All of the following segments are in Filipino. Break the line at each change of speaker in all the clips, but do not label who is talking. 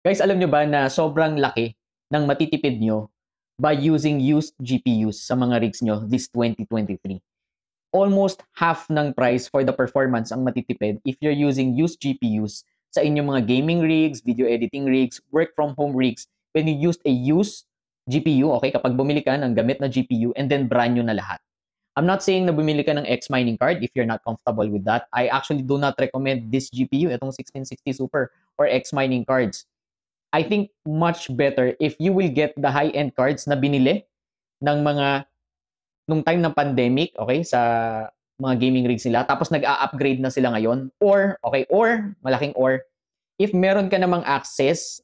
Guys, alam nyo ba na sobrang laki ng matitipid nyo by using used GPUs sa mga rigs nyo this 2023? Almost half ng price for the performance ang matitipid if you're using used GPUs sa inyong mga gaming rigs, video editing rigs, work from home rigs, when you used a used GPU, okay, kapag bumili ka ng gamit na GPU and then brand new na lahat. I'm not saying na bumili ka ng X mining card if you're not comfortable with that. I actually do not recommend this GPU, itong 1660 Super or X mining cards. I think much better if you will get the high-end cards na binili ng mga nung time ng pandemic, okay, sa mga gaming rigs nila, tapos nag-a-upgrade na sila ngayon, or, okay, or, malaking or, if meron ka namang access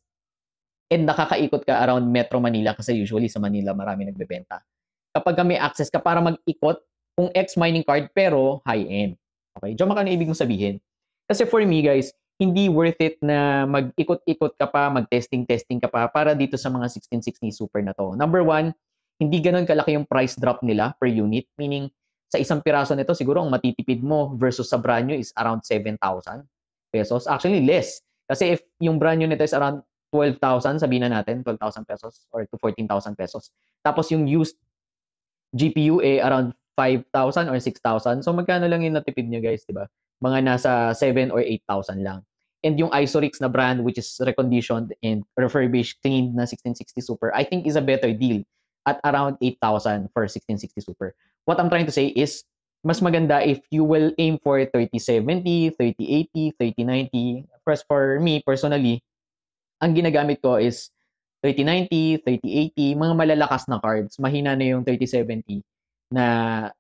and nakakaikot ka around Metro Manila, kasi usually sa Manila marami nagbebenta. Kapag may access ka para mag-ikot, kung X mining card pero high-end. Okay, diyan makano ibig mong sabihin? Kasi for me guys, hindi worth it na mag-ikot-ikot ka pa, mag-testing-testing ka pa para dito sa mga 1660 Super na to. Number one, hindi ganun kalaki yung price drop nila per unit. Meaning, sa isang piraso nito, siguro ang matitipid mo versus sa brand new is around 7,000 pesos. Actually, less. Kasi if yung brand new nito is around 12,000, sabihin na natin, 12,000 pesos or to 14,000 pesos. Tapos yung used GPU around 5,000 or 6,000. So magkano lang yung natipid nyo guys, di ba? Mga nasa 7 or 8,000 lang. And yung Isorix na brand which is reconditioned and refurbished, cleaned na 1660 Super, I think is a better deal at around 8,000 for 1660 Super. What I'm trying to say is, mas maganda if you will aim for 3070, 3080, 3090. First, for me personally, ang ginagamit ko is 3090, 3080, mga malalakas na cards. Mahina na yung 3070 na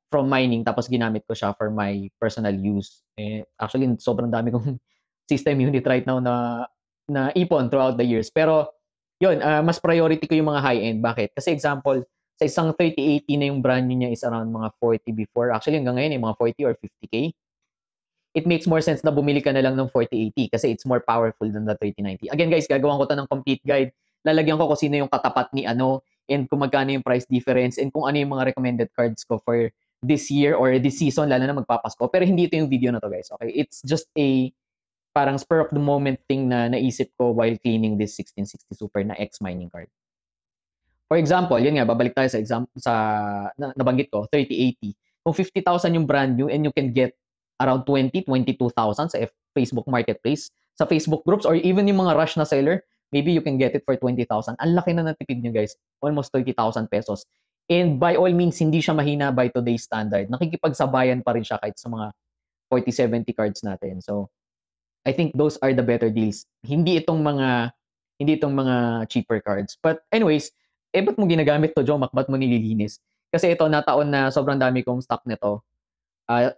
from mining, tapos ginamit ko siya for my personal use. Actually, sobrang dami kong system unit right now na ipon throughout the years. Pero, yun, mas priority ko yung mga high-end. Bakit? Kasi example, sa isang 3080 na yung brand new niya is around mga 40 before. Actually, hanggang ngayon, mga 40 or 50K. It makes more sense na bumili ka na lang ng 4080 kasi it's more powerful than the 3090. Again guys, gagawan ko to ng complete guide. Lalagyan ko kung sino yung katapat ni ano and kung magkano yung price difference and kung ano yung mga recommended cards ko for this year or this season, lalo na magpapasko. Pero hindi ito yung video na to guys, okay? It's just a parang spur of the moment thing na naisip ko while cleaning this 1660 Super na X mining card. For example, yun nga, babalik tayo sa nabanggit ko, 3080. Kung 50,000 yung brand new and you can get around 22,000 sa Facebook Marketplace, sa Facebook groups, or even yung mga rush na seller, maybe you can get it for 20,000. Ang laki na natipid nyo guys, almost 30,000 pesos. And by all means, hindi siya mahina by today's standard. Nakikipagsabayan pa rin siya kahit sa mga 4070 cards natin. So, I think those are the better deals. Hindi itong mga cheaper cards. But anyways, ba't mo ginagamit to, Jomac? Ba't mo nililinis? Kasi ito, nataon na sobrang dami kong stock nito.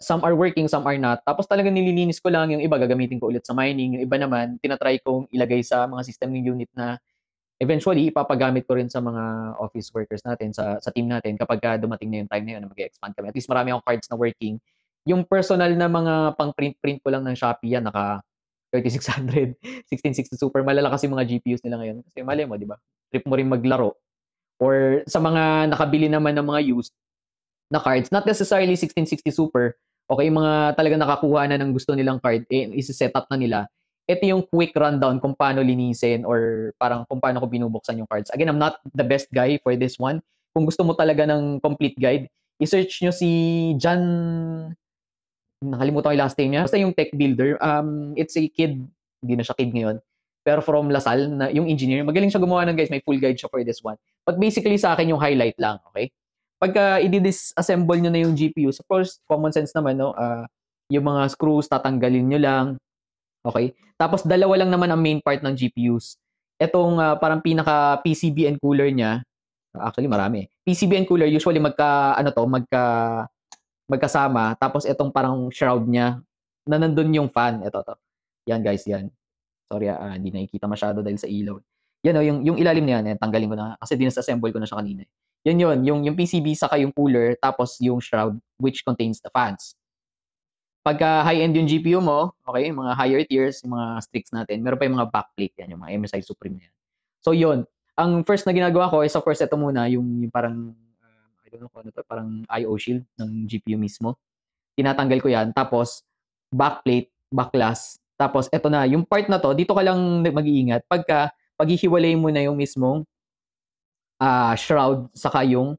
Some are working, some are not. Tapos talagang nililinis ko lang, yung iba gagamitin ko ulit sa mining, yung iba naman tinatry kong ilagay sa mga system ng unit na eventually ipapagamit ko rin sa mga office workers natin, sa team natin kapag dumating na yung time na yun na mag-expand kami. At least marami akong cards na working. Yung personal na mga pang print ko lang ng Shopee yan, naka 3600, 1660 Super, malalakas yung mga GPUs nila ngayon. Kasi mali mo, di ba? Trip mo rin maglaro. Or sa mga nakabili naman ng mga used na cards, not necessarily 1660 Super, okay, yung mga talaga nakakuha na ng gusto nilang card, isi-set up na nila. Ito yung quick rundown kung paano linisin or parang kung paano ko binubuksan yung cards. Again, I'm not the best guy for this one. Kung gusto mo talaga ng complete guide, i-search nyo si John, nakalimutan ko yung last name niya. Basta yung tech builder, it's a kid, hindi na siya kid ngayon, pero from Lasal, na yung engineer, magaling siya gumawa ng guys, may full guide siya for this one. But basically sa akin yung highlight lang, okay? Pagka i-disassemble nyo na yung GPU, of course, common sense naman, no? Yung mga screws, tatanggalin nyo lang. Okay? Tapos, dalawa lang naman ang main part ng GPUs. Itong parang pinaka PCB and cooler niya, actually marami. PCB and cooler, usually magkasama. Tapos, itong parang shroud niya, na nandun yung fan. Ito, to. Yan, guys, yan. Sorry, hindi nakikita masyado dahil sa ilaw. Yan, yung ilalim na yan, tanggalin ko na. Kasi dinasassemble ko na siya kanina. Yun, yung PCB saka yung cooler, tapos yung shroud which contains the fans. Pagka high-end yung GPU mo, okay, mga higher tiers, yung mga Strix natin, meron pa yung mga backplate yan, yung mga MSI Supreme yan. So yun, ang first na ginagawa ko is of course ito muna, yung parang, I don't know kung ano to, parang I/O shield ng GPU mismo. Tinatanggal ko yan, tapos backplate, backlash, tapos ito na, yung part na to, dito ka lang mag-iingat pagka paghihiwalay mo na yung mismong shroud saka yung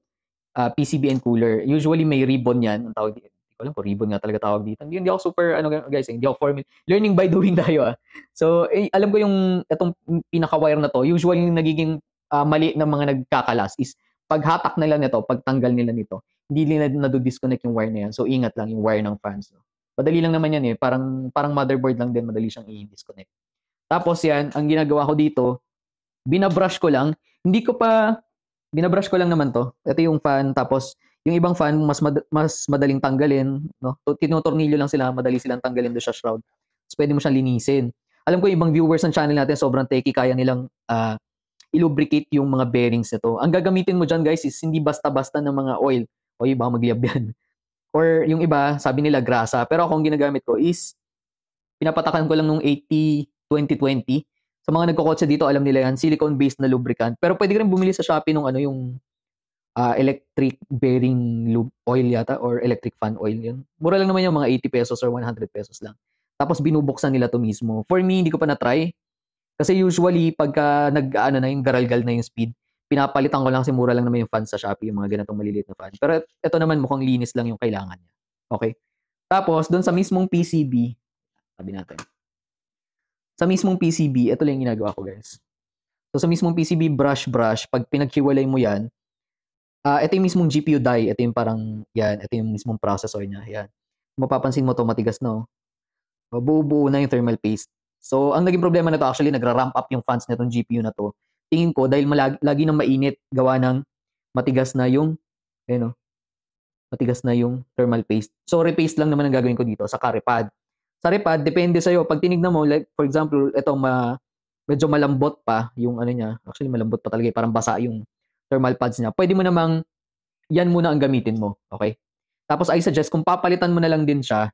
PCB and cooler. Usually may ribbon yan. Ang tawag dito. Hindi ko alam kung ribbon nga talaga tawag dito. Hindi ako super, guys, hindi ako formal. Learning by doing tayo. So, alam ko yung itong pinaka-wire na to, usually yung nagiging mali ng mga nagkakalas is paghatak nila nito, pagtanggal nila nito, hindi nila nadodisconnect yung wire na yan. So, ingat lang yung wire ng fans. No? Madali lang naman yan eh. Parang motherboard lang din, madali siyang i-disconnect. Tapos yan, ang ginagawa ko dito, binabrush ko lang. Binabrush ko lang naman to. Ito yung fan, tapos yung ibang fan, mas madaling tanggalin. No? Tinutornilyo lang sila, madali silang tanggalin doon sa shroud. Tapos pwede mo siyang linisin. Alam ko yung ibang viewers ng channel natin, sobrang techy, kaya nilang i-lubricate yung mga bearings nito. Ang gagamitin mo dyan guys is hindi basta-basta ng mga oil. O baka magliyab yan. Or yung iba, sabi nila grasa. Pero ako ang ginagamit ko is, pinapatakan ko lang nung 80-20-20. Sa mga nagkokotse dito, alam nila yan, silicone-based na lubricant. Pero pwede ka rin bumili sa Shopee nung yung electric bearing lube oil yata or electric fan oil yun. Mura lang naman yung mga 80 pesos or 100 pesos lang. Tapos binubuksan nila to mismo. For me, hindi ko pa na-try. Kasi usually, pagka na yung garalgal na yung speed, pinapalitan ko lang kasi mura lang naman yung fan sa Shopee, yung mga ganitong maliliit na fan. Pero ito naman mukhang linis lang yung kailangan niya. Okay? Tapos, doon sa mismong PCB, sabi natin. Sa mismong PCB, ito lang yung ginagawa ko guys. So sa mismong PCB, brush, pag pinaghiwalay mo yan, ito yung mismong GPU die, ito yung parang, yan, ito yung mismong processor niya, yan. Mapapansin mo to matigas na, buo-buo na yung thermal paste. So ang naging problema na to, actually, nagra-ramp up yung fans na itong GPU na to. Tingin ko, dahil lagi nang mainit, gawa ng matigas na yung, matigas na yung thermal paste. So repaste lang naman ang gagawin ko dito, sa repad. Sa repad, depende sa'yo. Pag tinignan mo, like, for example, itong medyo malambot pa yung niya. Actually, malambot pa talaga. Parang basa yung thermal pads niya. Pwede mo namang, yan muna ang gamitin mo. Okay? Tapos, I suggest, kung papalitan mo na lang din siya,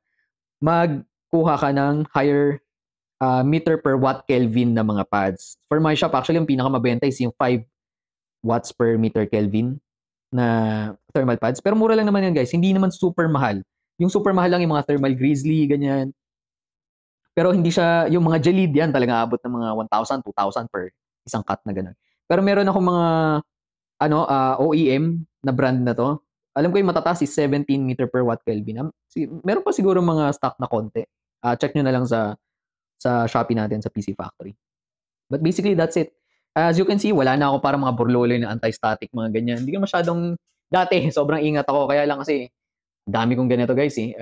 magkuha ka ng higher meter per watt Kelvin na mga pads. For my shop, actually, yung pinakamabenta is yung 5 watts per meter Kelvin na thermal pads. Pero mura lang naman yan, guys. Hindi naman super mahal. Yung super mahal lang yung mga thermal grizzly, ganyan. Pero hindi siya, yung mga Gelid yan, talaga abot ng mga 1,000, 2,000 per isang cut na gano'n. Pero meron ako mga, OEM na brand na to. Alam ko yung matataas is 17 meter per watt Kelvin. Meron pa siguro mga stock na konti. Check nyo na lang sa Shopee natin, sa PC Factory. But basically, that's it. As you can see, wala na ako parang mga burloloy na anti-static, mga ganyan. Hindi ko masyadong, dati, sobrang ingat ako. Kaya lang kasi, dami kong ganito guys eh.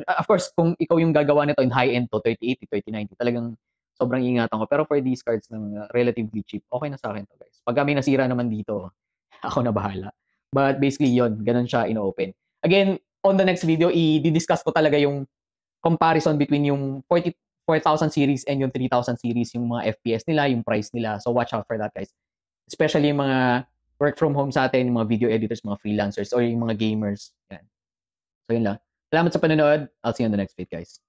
Of course, kung ikaw yung gagawa nito in high-end to, 3080, 3090, talagang sobrang ingatan ko. Pero for these cards na relatively cheap, okay na sa akin to guys. Pag may nasira naman dito, ako na bahala. But basically yon, ganun siya ino-open. Again, on the next video, i-discuss ko talaga yung comparison between yung 4,000 series and yung 3,000 series, yung mga FPS nila, yung price nila. So watch out for that guys. Especially yung mga work from home sa atin, yung mga video editors, mga freelancers, or yung mga gamers. Yan. So yun lang. Salamat sa panonood. I'll see you on the next video guys.